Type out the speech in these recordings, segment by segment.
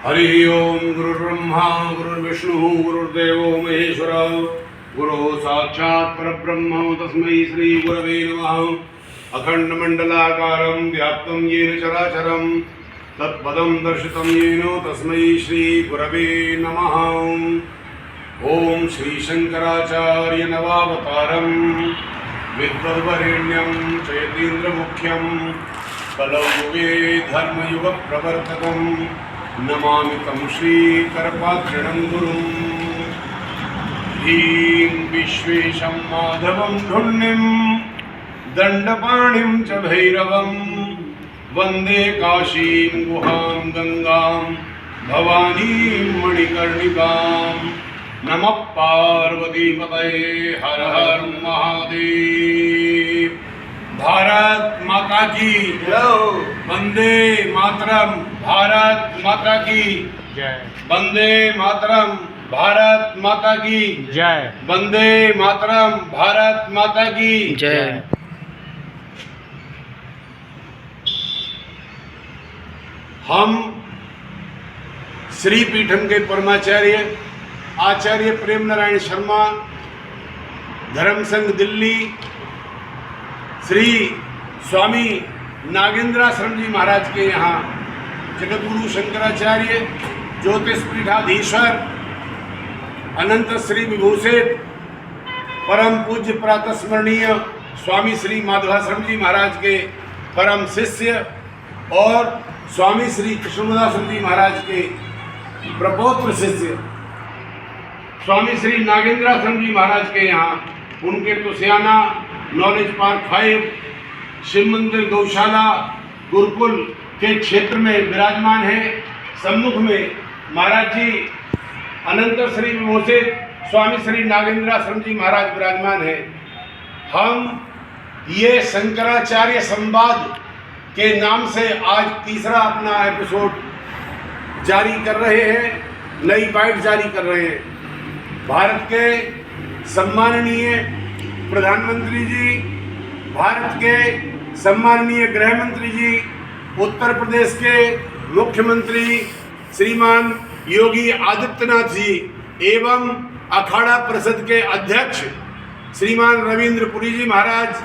हरि ओम गुरुर्ब्रह्मा गुरुर्विष्णु गुरुर्देवो महेश्वर गुरु साक्षात् परब्रह्म तस्मै श्री गुरवे नमः। अखंड मंडलाकारं व्याप्तं येन चराचरं तत्पदं दर्शितं येन तस्मै श्री गुरवे नमः। ओम श्री शंकराचार्य नवावतारं विद्वद्वरेण्यं चैतीन्द्रमुख्यं कलौयुगे धर्मयुग प्रवर्तकं नमामि तं श्रीकरपात्रिणं गुरुं। ह्रीं विश्वेशं माधवं धुण्णिं दण्डपाणिं च भैरवं वन्दे काशीं गुहां गंगां भवानीं मणिकर्णिकां। नमः पार्वतीपतये हर हर महादेव। भारत माता की वंदे मातरम। भारत माता की जय। वंदे मातरम। भारत माता की जय। वंदे मातरम। भारत माता की जय। हम श्री पीठम के परमाचार्य आचार्य प्रेम नारायण शर्मा धर्म संघ दिल्ली श्री स्वामी नागेंद्राश्रम जी महाराज के यहाँ जगतगुरु शंकराचार्य ज्योतिष पीठाधीश्वर अनंत श्री विभूषित परम पूज्य प्रातस्मरणीय स्वामी श्री माधवाश्रम जी महाराज के परम शिष्य और स्वामी श्री कृष्णदाश्रम जी महाराज के प्रपौत्र शिष्य स्वामी श्री नागेंद्राश्रम जी महाराज के यहाँ उनके तुसियाना नॉलेज पार्क 5 शिव मंदिर गौशाला गुरुकुल के क्षेत्र में विराजमान है। सम्मुख में महाराज जी अनंत श्री विभूषित स्वामी श्री नागेंद्राश्रम जी महाराज विराजमान है। हम ये शंकराचार्य संवाद के नाम से आज तीसरा अपना एपिसोड जारी कर रहे हैं, नई बाइट जारी कर रहे हैं। भारत के सम्माननीय प्रधानमंत्री जी, भारत के सम्माननीय गृह मंत्री जी, उत्तर प्रदेश के मुख्यमंत्री श्रीमान योगी आदित्यनाथ जी एवं अखाड़ा परिषद के अध्यक्ष श्रीमान रविंद्र पुरी जी महाराज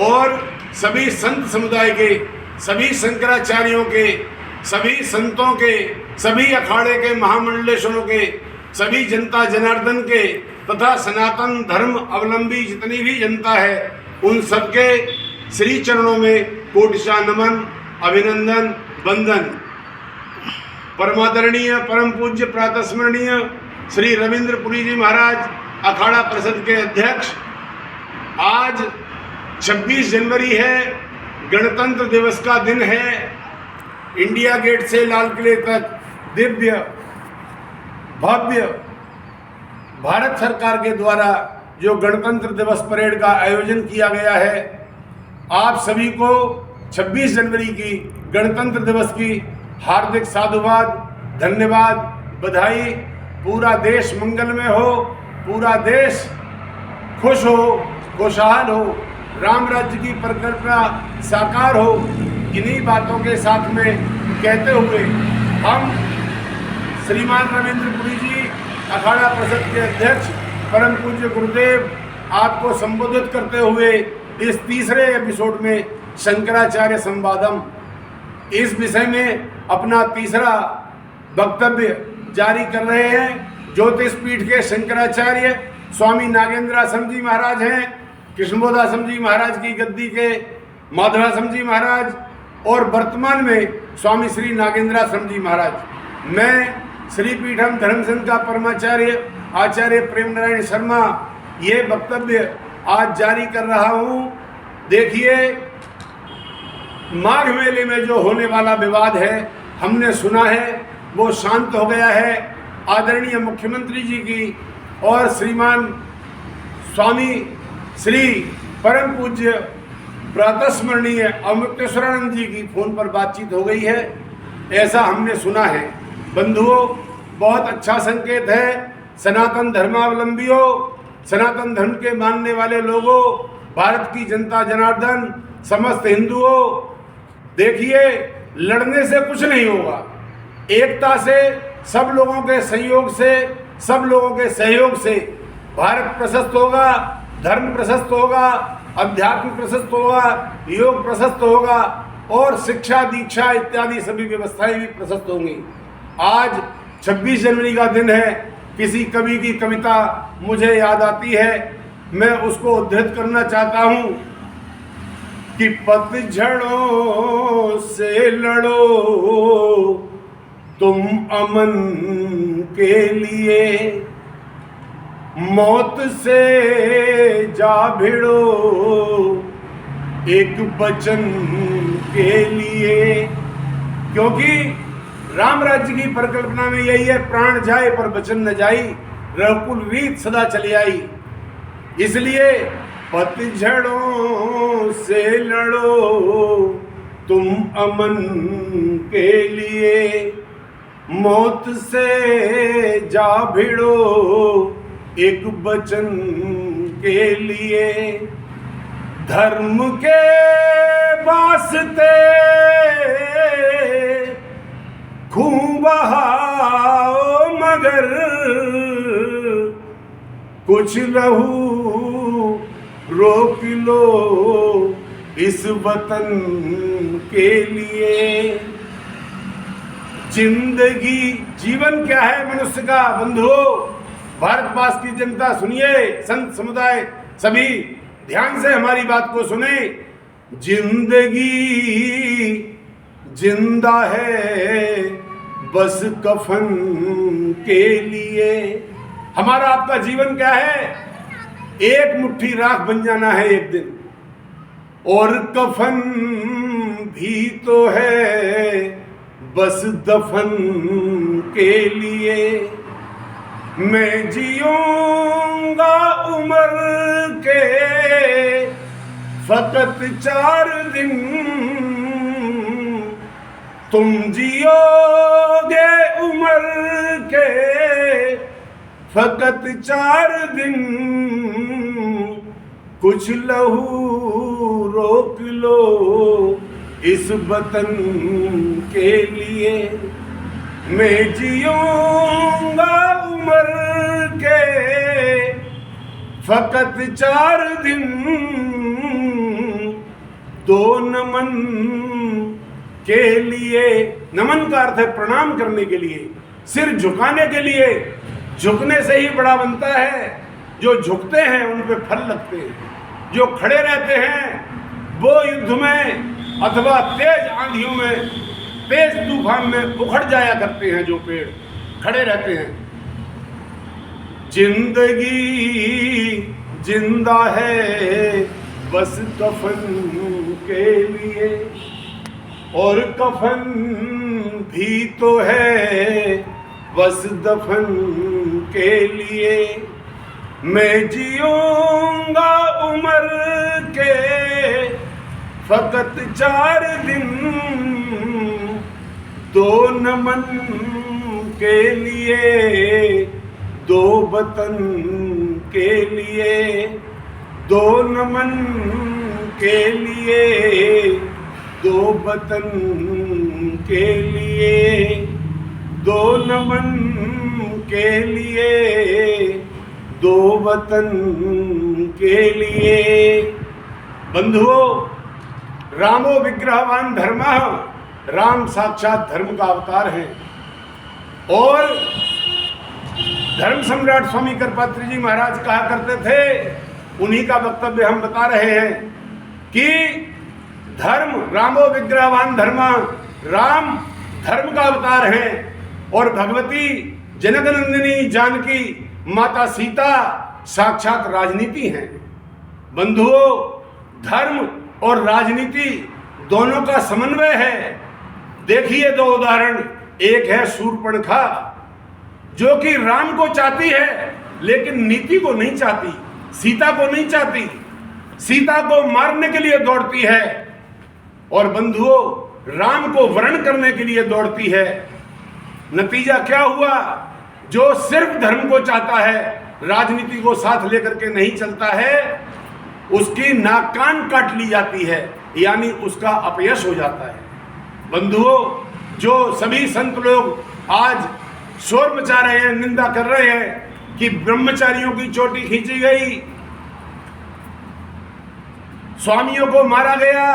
और सभी संत समुदाय के, सभी शंकराचार्यों के, सभी संतों के, सभी अखाड़े के महामंडलेश्वरों के, सभी जनता जनार्दन के तथा सनातन धर्म अवलंबी जितनी भी जनता है उन सबके श्री चरणों में कोटिशा नमन, अभिनंदन, वंदन। परमादरणीय परम पूज्य प्रातस्मरणीय श्री रविंद्र पुरी जी महाराज अखाड़ा परिषद के अध्यक्ष, आज 26 जनवरी है, गणतंत्र दिवस का दिन है। इंडिया गेट से लाल किले तक दिव्य भव्य भारत सरकार के द्वारा जो गणतंत्र दिवस परेड का आयोजन किया गया है, आप सभी को 26 जनवरी की गणतंत्र दिवस की हार्दिक साधुवाद, धन्यवाद, बधाई। पूरा देश मंगल में हो, पूरा देश खुश हो, खुशहाल हो, राम राज्य की परिकल्पना साकार हो। इन्हीं बातों के साथ में कहते हुए हम श्रीमान रविंद्र पुरी जी अखाड़ा परिषद के अध्यक्ष परम पूज्य गुरुदेव आपको संबोधित करते हुए इस तीसरे एपिसोड में शंकराचार्य संवादम इस विषय में अपना तीसरा वक्तव्य जारी कर रहे हैं। ज्योतिष पीठ के शंकराचार्य स्वामी नागेंद्राश्रम जी महाराज हैं, कृष्णबोधाश्रम जी महाराज की गद्दी के माधवाश्रम जी महाराज और वर्तमान में स्वामी श्री नागेंद्राश्रम जी महाराज। मैं श्री पीठम धर्म संघ का परमाचार्य आचार्य प्रेम नारायण शर्मा ये वक्तव्य आज जारी कर रहा हूँ। देखिए, माघ मेले में जो होने वाला विवाद है हमने सुना है, वो शांत हो गया है। आदरणीय मुख्यमंत्री जी की और श्रीमान स्वामी श्री परम पूज्य प्रातस्मरणीय अमृतेश्वरानंद जी की फोन पर बातचीत हो गई है, ऐसा हमने सुना है। बंधुओं, बहुत अच्छा संकेत है। सनातन धर्मावलंबियों, सनातन धर्म के मानने वाले लोगों, भारत की जनता जनार्दन, समस्त हिंदुओं, देखिए लड़ने से कुछ नहीं होगा। एकता से, सब लोगों के संयोग से, सब लोगों के सहयोग से भारत प्रशस्त होगा, धर्म प्रशस्त होगा, अध्यात्म प्रशस्त होगा, योग प्रशस्त होगा और शिक्षा दीक्षा इत्यादि सभी व्यवस्थाएं भी प्रशस्त होंगी। आज 26 जनवरी का दिन है। किसी कवि की कविता मुझे याद आती है, मैं उसको उद्धृत करना चाहता हूं कि पतझड़ों से लड़ो तुम अमन के लिए, मौत से जा भिड़ो एक वचन के लिए। क्योंकि राम राज्य की परिकल्पना में यही है, प्राण जाए पर वचन न जाई, रघुकुल रीत सदा चली आई। इसलिए पतझड़ों से लड़ो तुम अमन के लिए, मौत से जा भिड़ो एक वचन के लिए। धर्म के वास्ते खून बहाओ मगर कुछ लहू रोक लो इस वतन के लिए। जिंदगी, जीवन क्या है मनुष्य का? बंधुओं, भारतवास की जनता सुनिए, संत समुदाय सभी ध्यान से हमारी बात को सुने। जिंदगी जिंदा है बस कफन के लिए। हमारा आपका जीवन क्या है? एक मुट्ठी राख बन जाना है एक दिन, और कफन भी तो है बस दफन के लिए। मैं जियूंगा उम्र के फकत 4 दिन, तुम जियोगे उम्र के फकत 4 दिन। कुछ लहू रोक लो इस वतन के लिए। मैं जियूंगा उम्र के फकत 4 दिन, दो नमन के लिए। नमन का अर्थ है प्रणाम करने के लिए, सिर झुकाने के लिए। झुकने से ही बड़ा बनता है। जो झुकते हैं उन पे फल लगते हैं। जो खड़े रहते हैं वो युद्ध में अथवा तेज आंधियों में, तेज तूफान में उखड़ जाया करते हैं। जो पेड़ खड़े रहते हैं। जिंदगी जिंदा है बस कफन के लिए, और कफन भी तो है बस दफन के लिए। मैं जियूंगा उम्र के फकत 4 दिन, दो नमन के लिए, दो वतन के लिए। दो नमन के लिए, दो वतन के लिए। दो नमन के लिए, दो वतन के लिए। बंधुओं, रामो विग्रहवान धर्मः, राम साक्षात धर्म का अवतार है। और धर्म सम्राट स्वामी करपात्री जी महाराज कहा करते थे, उन्हीं का वक्तव्य हम बता रहे हैं कि धर्म, रामो विग्रहवान धर्मः, राम धर्म का अवतार है। और भगवती जनकनंदिनी जानकी माता सीता साक्षात राजनीति हैं। बंधुओं, धर्म और राजनीति दोनों का समन्वय है। देखिए 2 उदाहरण। एक है शूर्पणखा, जो कि राम को चाहती है लेकिन नीति को नहीं चाहती, सीता को नहीं चाहती, सीता को मारने के लिए दौड़ती है। और बंधुओं, राम को वरण करने के लिए दौड़ती है। नतीजा क्या हुआ? जो सिर्फ धर्म को चाहता है, राजनीति को साथ लेकर के नहीं चलता है, उसकी नाक कान काट ली जाती है, यानी उसका अपयश हो जाता है। बंधुओं, जो सभी संत लोग आज शोर मचा रहे हैं, निंदा कर रहे हैं कि ब्रह्मचारियों की चोटी खींची गई, स्वामियों को मारा गया,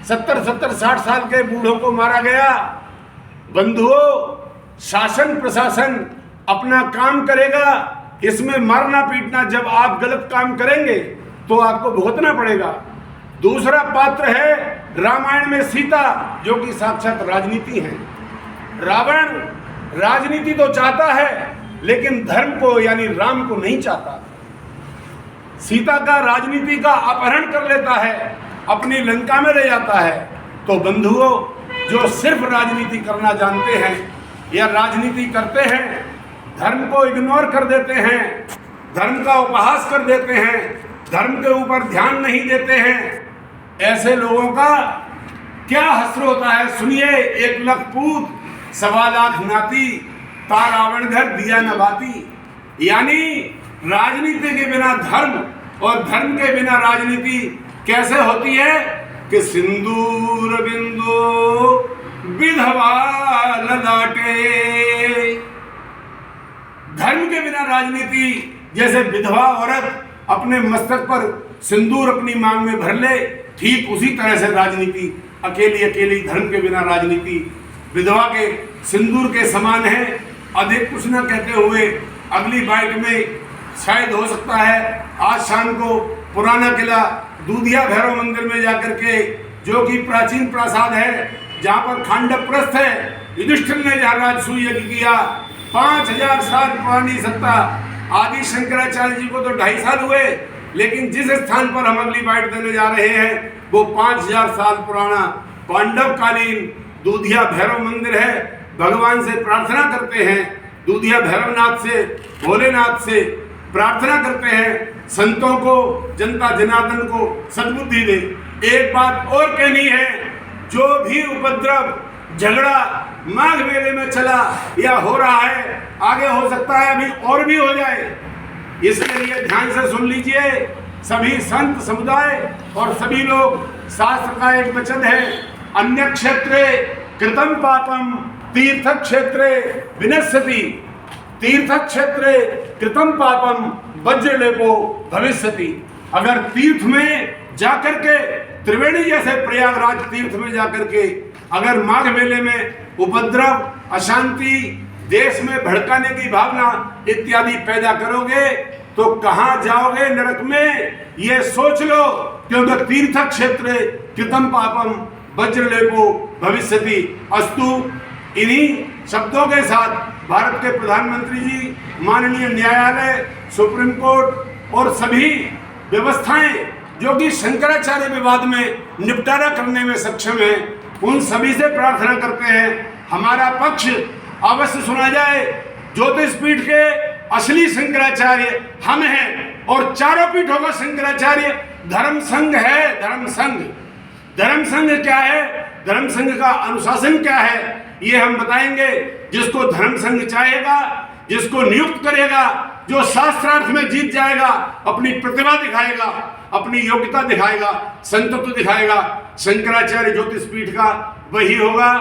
70-60 साल के बूढ़ों को मारा गया। बंधुओं, शासन प्रशासन अपना काम करेगा, इसमें मारना पीटना जब आप गलत काम करेंगे तो आपको भुगतना पड़ेगा। दूसरा पात्र है रामायण में सीता, जो कि साक्षात राजनीति है। रावण राजनीति तो चाहता है लेकिन धर्म को यानी राम को नहीं चाहता। सीता का राजनीति का अपहरण कर लेता है, अपनी लंका में ले जाता है। तो बंधुओं, जो सिर्फ राजनीति करना जानते हैं या राजनीति करते हैं, धर्म को इग्नोर कर देते हैं, धर्म का उपहास कर देते हैं, धर्म के ऊपर ध्यान नहीं देते हैं, ऐसे लोगों का क्या हश्र होता है। सुनिए, 1 लाख पूत 1.25 लाख नाती, ता रावण घर दिया न बाती। यानी राजनीति के बिना धर्म और धर्म के बिना राजनीति कैसे होती है कि सिंदूर बिंदु विधवा ललाटे। धर्म के बिना राजनीति जैसे विधवा औरत अपने मस्तक पर सिंदूर अपनी मांग में भर ले, ठीक उसी तरह से राजनीति अकेली धर्म के बिना राजनीति विधवा के सिंदूर के समान है। अधिक कुछ न कहते हुए अगली बाइट में शायद हो सकता है आज शाम को पुराना किला दूधिया भैरव मंदिर में जाकर के, जो कि प्राचीन प्रासाद है, जहाँ पर खांडवप्रस्थ है, युधिष्ठिर ने जहाँ राजसूय यज्ञ किया, 5000 साल पुरानी सत्ता। आदि शंकराचार्य जी को तो 2.5 साल हुए, लेकिन जिस स्थान पर हम अगली बाइट देने जा रहे हैं वो 5000 साल पुराना पांडवकालीन दूधिया भैरव मंदिर है। भगवान से प्रार्थना करते हैं, दूधिया भैरवनाथ से, भोलेनाथ से प्रार्थना करते हैं, संतों को, जनता जनार्दन को सद्बुद्धि दे। एक बात और कहनी है, जो भी उपद्रव झगड़ा माघ मेले में चला या हो रहा है, आगे हो सकता है अभी और भी हो जाए, इसके लिए ध्यान से सुन लीजिए। सभी संत समुदाय और सभी लोग, शास्त्र का एक वचन है, अन्य क्षेत्रे कृतम पापम तीर्थ क्षेत्रे विनश्यति, तीर्थ क्षेत्रे कृतम पापम वज्रलेपो भविष्यति। अगर तीर्थ में जाकर के, त्रिवेणी जैसे प्रयागराज तीर्थ में जाकर के अगर माघ मेले में उपद्रव, अशांति, देश में भड़काने की भावना इत्यादि पैदा करोगे तो कहां जाओगे नरक में, ये सोच लो। क्योंकि तीर्थ क्षेत्र कृतम पापम वज्रलेपो भविष्यति। अस्तु, इन्हीं शब्दों के साथ भारत के प्रधानमंत्री जी, माननीय न्यायालय, सुप्रीम कोर्ट और सभी व्यवस्थाएं जो कि शंकराचार्य विवाद में निपटारा करने में सक्षम है, उन सभी से प्रार्थना करते हैं हमारा पक्ष अवश्य सुना जाए। ज्योतिष पीठ के असली शंकराचार्य हम हैं और चारों पीठों का शंकराचार्य धर्म संघ है। धर्म संघ, धर्म संघ क्या है, धर्म संघ का अनुशासन क्या है, ये हम बताएंगे। जिसको धर्म संघ चाहेगा, जिसको नियुक्त करेगा, जो शास्त्रार्थ में जीत जाएगा, अपनी प्रतिभा दिखाएगा, अपनी योग्यता दिखाएगा, संतत्व दिखाएगा, शंकराचार्य ज्योतिष पीठ का वही होगा।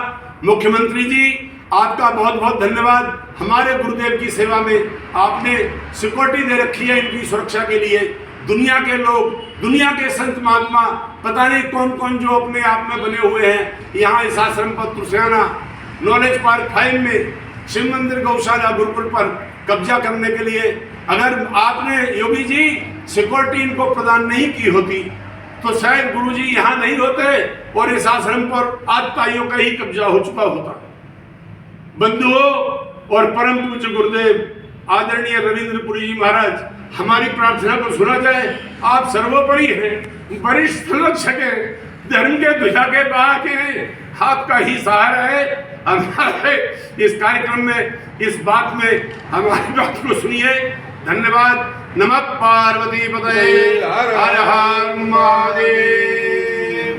मुख्यमंत्री जी, आपका बहुत बहुत धन्यवाद। हमारे गुरुदेव की सेवा में आपने सिक्योरिटी दे रखी है इनकी सुरक्षा के लिए। दुनिया के लोग, दुनिया के संत महात्मा, पता नहीं कौन कौन जो अपने आप में बने हुए हैं, यहाँ इस आश्रम पर तुलसियाना नॉलेज पार्क 5 में शिव मंदिर गौशाला गुरुकुल पर कब्जा करने के लिए, अगर आपने योगी जी सिक्योरिटी इनको प्रदान नहीं की होती तो शायद गुरुजी यहाँ नहीं होते और इस आश्रम पर आतताइयों का ही कब्जा हो चुका होता। बंधुओं और परम पूज्य गुरुदेव आदरणीय रविंद्रपुरी जी महाराज, हमारी प्रार्थना को सुना जाए। आप सर्वोपरि हैं, वरिष्ठ संरक्षक हैं, धर्म के ध्वजा के बाहर के, आपका ही सहारा है। हमारे इस कार्यक्रम में, इस बात में हमारी बात को सुनिए। धन्यवाद। नमः पार्वती पतये, हर हर महादेव।